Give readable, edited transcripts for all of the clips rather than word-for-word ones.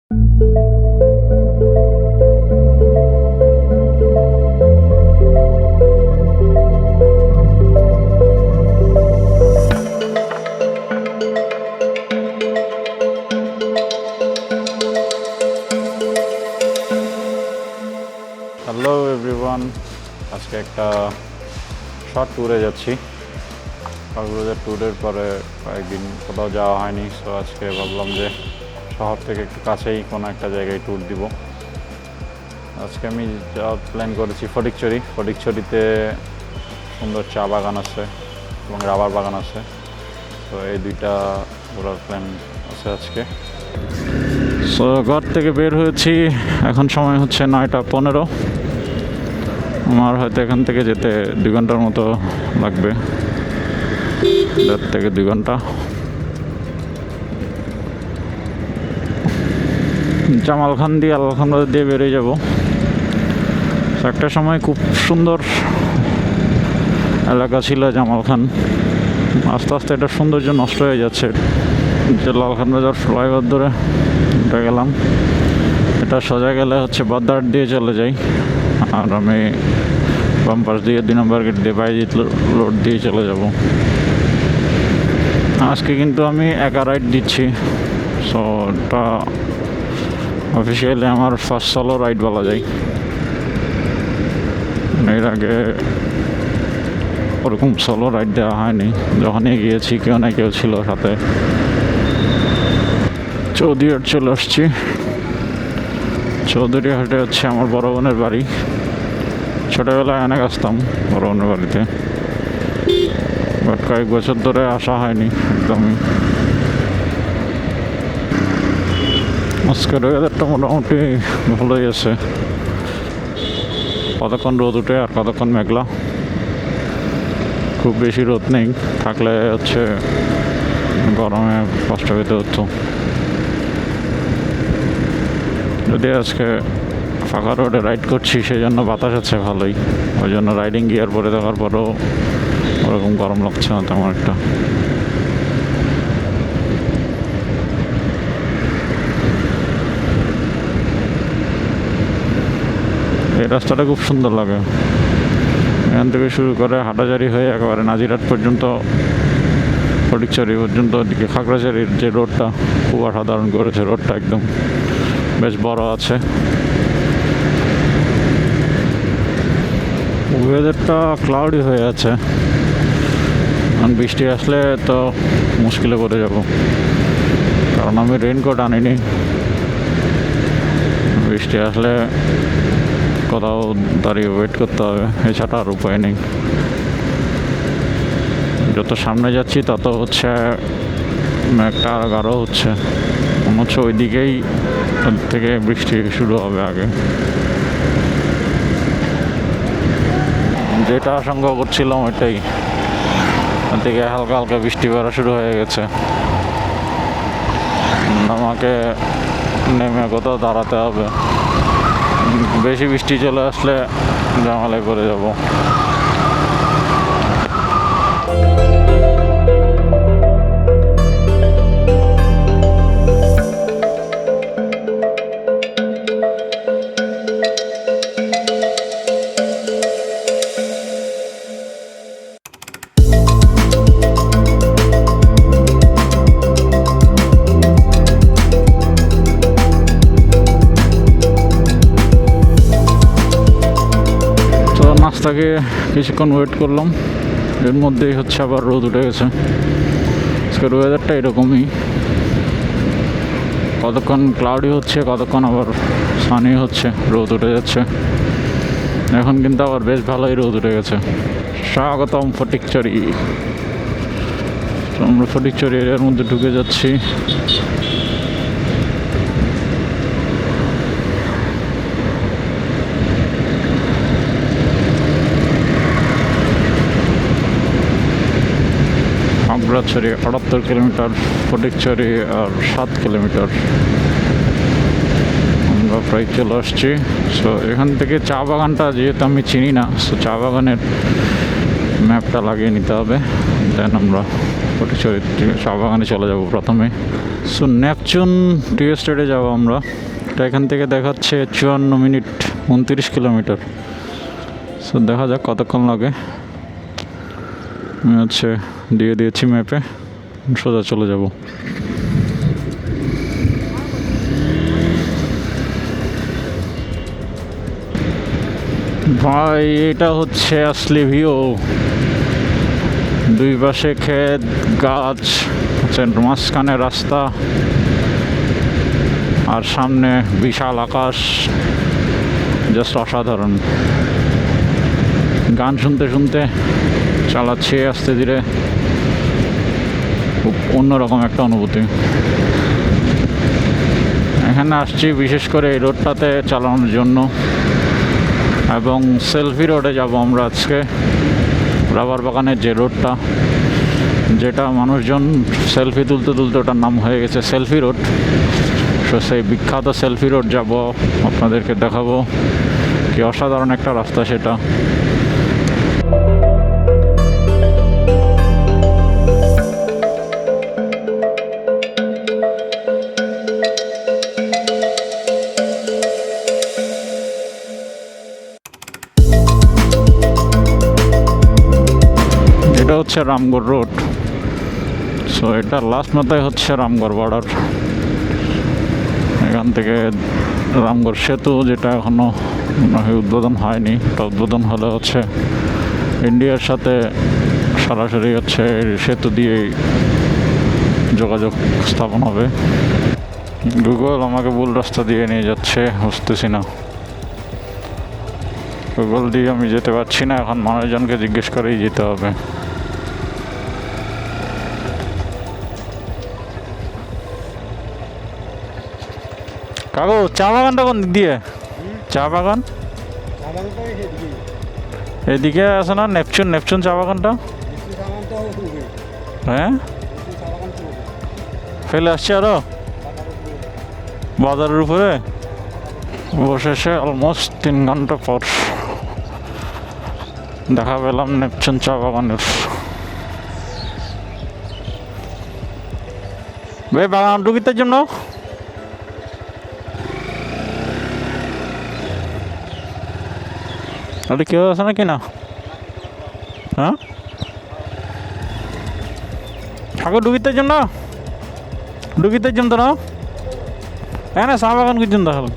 Hello everyone, আজকে একটা short ট্যুরে যাচ্ছি। কক্সবাজার ট্যুরের পরে কয়েকদিন কোথাও যাওয়া হয়নি, সো আজকে ভাবলাম যে শহর থেকে একটু কাছেই কোনো একটা জায়গায় ট্যুর দিব। আজকে আমি যাওয়ার প্ল্যান করেছি ফটিকছড়িতে সুন্দর চা বাগান আছে এবং রাবার বাগান আছে, তো এই দুইটা ঘোরার প্ল্যান আছে আজকে। সো ঘর থেকে বের হয়েছি, এখন সময় হচ্ছে 9:15। আমার হয়তো এখান থেকে যেতে 2 ঘন্টার মতো লাগবে, 1.5 থেকে 2 ঘন্টা। জামালখান দিয়ে আলখানবাজার দিয়ে বেরিয়ে যাব। একটা সময় খুব সুন্দর এলাকা ছিল জামালখান, আস্তে আস্তে এটা সৌন্দর্য নষ্ট হয়ে যাচ্ছে। যে লালখানবাজার ফ্লাইওভার ধরে উঠে গেলাম, এটা সোজা গেলে হচ্ছে বাদ্দার দিয়ে চলে যাই, আর আমি বাম পাশ দিয়ে 2 নম্বর গেট দিয়ে বাইজিৎ রোড দিয়ে চলে যাব। আজকে কিন্তু আমি একা রাইড দিচ্ছি, সো এটা অফিসিয়ালি আমার ফার্স্ট সোলো রাইড বলা যায়। এর আগে ওরকম সোলো রাইড দেওয়া হয়নি, যখনই গিয়েছি কেউ না কেউ ছিল সাথে। চৌধুরীহাট চলে আসছি। চৌধুরীহাটে হচ্ছে আমার বড় বোনের বাড়ি। ছোটোবেলায় অনেক আসতাম বড় বোনের বাড়িতে, বাট কয়েক বছর ধরে আসা হয়নি একদমই। আজকের ওয়েদারটা মোটামুটি ভালোই আছে, কতক্ষণ রোদ উঠে আর কতক্ষণ মেঘলা। খুব বেশি রোদ নেই, থাকলে হচ্ছে গরমে কষ্ট পেতে হতো। যদি আজকে ফাঁকা রোডে রাইড করছি সেই জন্য বাতাস আছে ভালোই, ওই জন্য রাইডিং গিয়ার পরে দেখার পরেও ওরকম গরম লাগছে না তেমন একটা। এই রাস্তাটা খুব সুন্দর লাগে, এখান থেকে শুরু করে হাটাজারি হয়ে একেবারে নাজিরহাট পর্যন্ত, ফটিকছড়ি পর্যন্ত, ওদিকে খাগড়াছড়ির যে রোডটা খুব অসাধারণ করেছে। রোডটা একদম বেশ বড় আছে। ওয়েদারটা ক্লাউডি হয়ে আছে, কারণ বৃষ্টি আসলে তো মুশকিলে পড়ে যাব, কারণ আমি রেইনকোট আনিনি। বৃষ্টি আসলে কোথাও দাঁড়িয়ে ওয়েট করতে হবে, এছাড়া আর উপায় নেই। যত সামনে যাচ্ছি তত হচ্ছে একটা গাঢ় হচ্ছে, মনে হচ্ছে ওই দিকেই থেকে বৃষ্টি শুরু হবে আগে। যেটা আশঙ্কা করছিলাম ওইটাই, ওদিকে হালকা হালকা বৃষ্টি পড়া শুরু হয়ে গেছে। আমাকে নেমে কোথাও দাঁড়াতে হবে, বেশি বৃষ্টি চলে আসলে জামালায় পড়ে যাব। নাস্তাকে কিছুক্ষণ ওয়েট করলাম, এর মধ্যেই হচ্ছে আবার রোদ উঠে গেছে। আজকের ওয়েদারটা এরকমই, কতক্ষণ ক্লাউডি হচ্ছে, কতক্ষণ আবার সানি হচ্ছে, রোদ উঠে যাচ্ছে। এখন কিন্তু আবার বেশ ভালোই রোদ উঠে গেছে। স্বাগতম ফটিকছড়ি। আমরা ফটিকছড়ি এরিয়ার মধ্যে ঢুকে যাচ্ছি। খাগড়াছড়ি 78 কিলোমিটার, ফটিকছড়ি আর 7 কিলোমিটার। আমরা প্রায় চলে আসছি। সো এখান থেকে চা বাগানটা যেহেতু আমি চিনি না, সো চা বাগানের ম্যাপটা লাগিয়ে নিতে হবে, দেন আমরা ফটিকছড়ি চা বাগানে চলে যাব প্রথমে। সো নেপচুন টি এস্টেটে যাবো আমরা। এটা এখান থেকে দেখাচ্ছে 54 মিনিট 29 কিলোমিটার। সো দেখা যাক কতক্ষণ লাগে। আমি দিয়ে দিয়েছি ম্যাপে, সোজা চলে যাব। ভাই এটা হচ্ছে আসলি ভিউ। দুই পাশে ক্ষেত, গাছ, মাঝখানে রাস্তা, আর সামনে বিশাল আকাশ। জাস্ট অসাধারণ। গান শুনতে শুনতে চালাচ্ছি আস্তে ধীরে, খুব অন্যরকম একটা অনুভূতি। এখানে আসছি বিশেষ করে এই রোডটাতে চালানোর জন্য, এবং সেলফি রোডে যাব আমরা আজকে। রাবার বাগানের যে রোডটা, যেটা মানুষজন সেলফি তুলতে তুলতে ওটার নাম হয়ে গেছে সেলফি রোড। তো সেই বিখ্যাত সেলফি রোড যাব, আপনাদেরকে দেখাবো কি অসাধারণ একটা রাস্তা সেটা। এটা হচ্ছে রামগড় রোড। সো এটা লাস্ট মাথায় হচ্ছে রামগড় বর্ডার। এখান থেকে রামগড় সেতু, যেটা এখনও মনে হয় উদ্বোধন হয়নি, এটা উদ্বোধন হলে হচ্ছে ইন্ডিয়ার সাথে সরাসরি হচ্ছে সেতু দিয়েই যোগাযোগ স্থাপন হবে। গুগল আমাকে ভুল রাস্তা দিয়ে নিয়ে যাচ্ছে, বুঝতেছি না। গুগল দিয়ে আমি যেতে পারছি না, এখন মানুষজনকে জিজ্ঞেস করেই যেতে হবে। কাকু চা বাগানটা কোন দিক দিয়ে? চা বাগান এদিকে আছে না? নেপচুন চা বাগানটা। হ্যাঁ, ফেলে আসছে আরো বাজারের উপরে বসে অলমোস্ট 3 ঘন্টা পর দেখা পেলাম নেপচুন চা বাগানের। ভাই বাগান ঢুকিতে জন্য আরে কেউ আছে নাকি না? হ্যাঁ, ঠাকুর ঢুকিতে জন্য না? হ্যাঁ না, চা বাগান কিছু তাহলে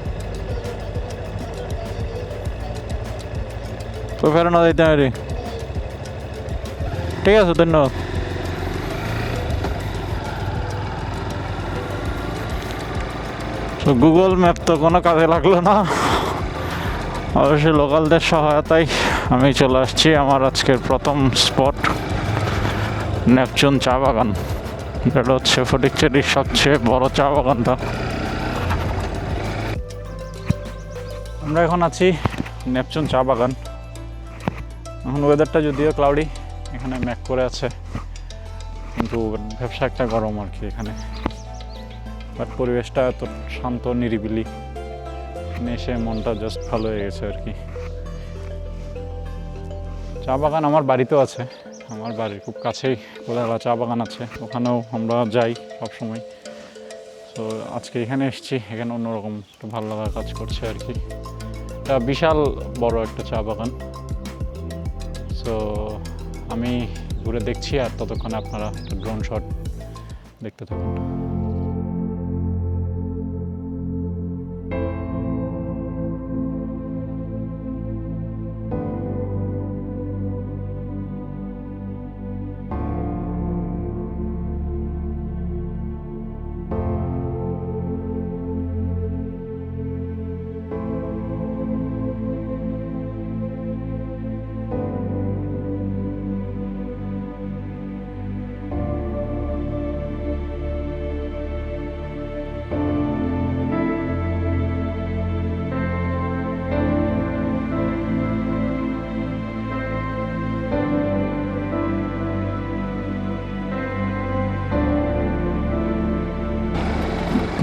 তো ফেরানো যাইতে পারি। ঠিক আছে, ধন্যবাদ। তো গুগল ম্যাপ তো কোনো কাজে লাগলো না, অবশ্যই লোকালদের সহায়তায় আমি চলে আসছি আমার আজকের প্রথম স্পট, নেপচুন চা বাগান। এটা হচ্ছে ফটিকছড়ির সবচেয়ে বড় চা বাগানটা। আমরা এখন আছি নেপচুন চা বাগান। এখন ওয়েদারটা যদিও ক্লাউডি, এখানে ম্যাক করে আছে, কিন্তু ব্যবসা একটা গরম আর কি এখানে। বাট পরিবেশটা এত শান্ত নিরিবিলি, এসে মনটা জাস্ট ভালো হয়ে গেছে আর কি। চা বাগান আমার বাড়িতেও আছে, আমার বাড়ির খুব কাছেই কোদালা চা বাগান আছে, ওখানেও আমরা যাই সবসময়। তো আজকে এখানে এসেছি, এখানে অন্যরকম একটু ভালো লাগা কাজ করছে আর কি। এটা বিশাল বড় একটা চা বাগান। সো আমি ঘুরে দেখছি, আর ততক্ষণে আপনারা ড্রোন শট দেখতে থাকুন।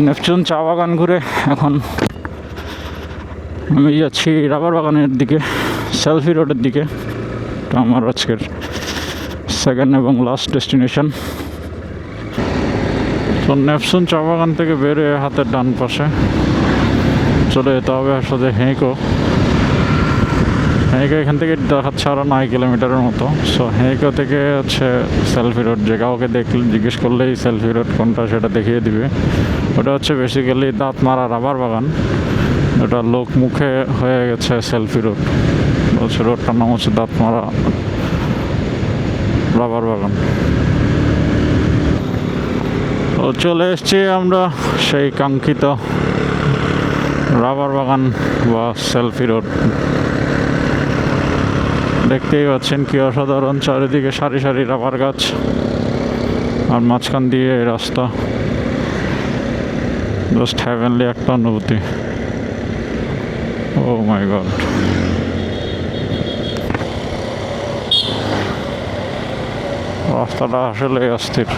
নেপচুন চা বাগান ঘুরে এখন আমি যাচ্ছি রাবার বাগানের দিকে, সেলফি রোডের দিকে। এটা আমার আজকের সেকেন্ড এবং লাস্ট ডেস্টিনেশন। তো নেপসুন চা বাগান থেকে বেরিয়ে হাতের ডান পাশে চলে যেতে হবে আসলে হেঁকো এখান থেকে দেখাচ্ছে আরও 9 কিলোমিটারের মতো। সো হেঁকো থেকে হচ্ছে সেলফি রোড, যে কাউকে দেখলে জিজ্ঞেস করলেই সেলফি রোড কোনটা সেটা দেখিয়ে দিবে। ওটা হচ্ছে বেসিক্যালি দাঁতমারা রাবার বাগান, ওটা লোক মুখে হয়ে গেছে সেলফি রোড। হচ্ছে রোডটার নাম হচ্ছে দাঁতমারা রাবার বাগান। তো চলে এসছি আমরা সেই কাঙ্ক্ষিত রাবার বাগান বা সেলফি রোড। দেখতেই পাচ্ছেন কি অসাধারণ, চারিদিকে সারি সারি রাবার গাছ আর মাঝখান দিয়ে এই রাস্তা। জাস্ট হ্যাভেনলি একটা অনুভূতি। ও মাই গড, রাস্তাটা আসলে অস্থির।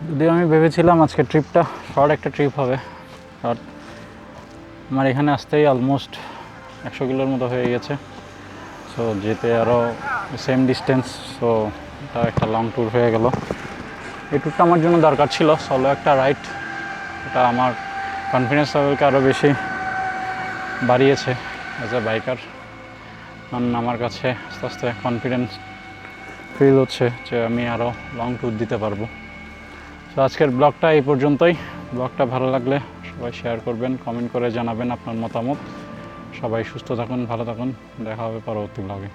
যদিও আমি ভেবেছিলাম আজকে ট্রিপটা শর্ট একটা ট্রিপ হবে, বাট আমার এখানে আসতেই অলমোস্ট 100 কিলোর মতো হয়ে গেছে। সো যেতে আরও সেম ডিস্টেন্স, সো এটা একটা লং ট্যুর হয়ে গেল। এই ট্যুরটা আমার জন্য দরকার ছিল, সলো একটা রাইড। এটা আমার কনফিডেন্স লেভেলকে আরও বেশি বাড়িয়েছে অ্যাজ এ বাইকার। কারণ আমার কাছে আস্তে আস্তে কনফিডেন্স ফিল হচ্ছে যে আমি আরও লং ট্যুর দিতে পারবো। তো আজকের ব্লগটা এই পর্যন্তই। ব্লগটা ভালো লাগলে সবাই শেয়ার করবেন, কমেন্ট করে জানাবেন আপনার মতামত। সবাই সুস্থ থাকুন, ভালো থাকুন, দেখা হবে পরবর্তী ব্লগে।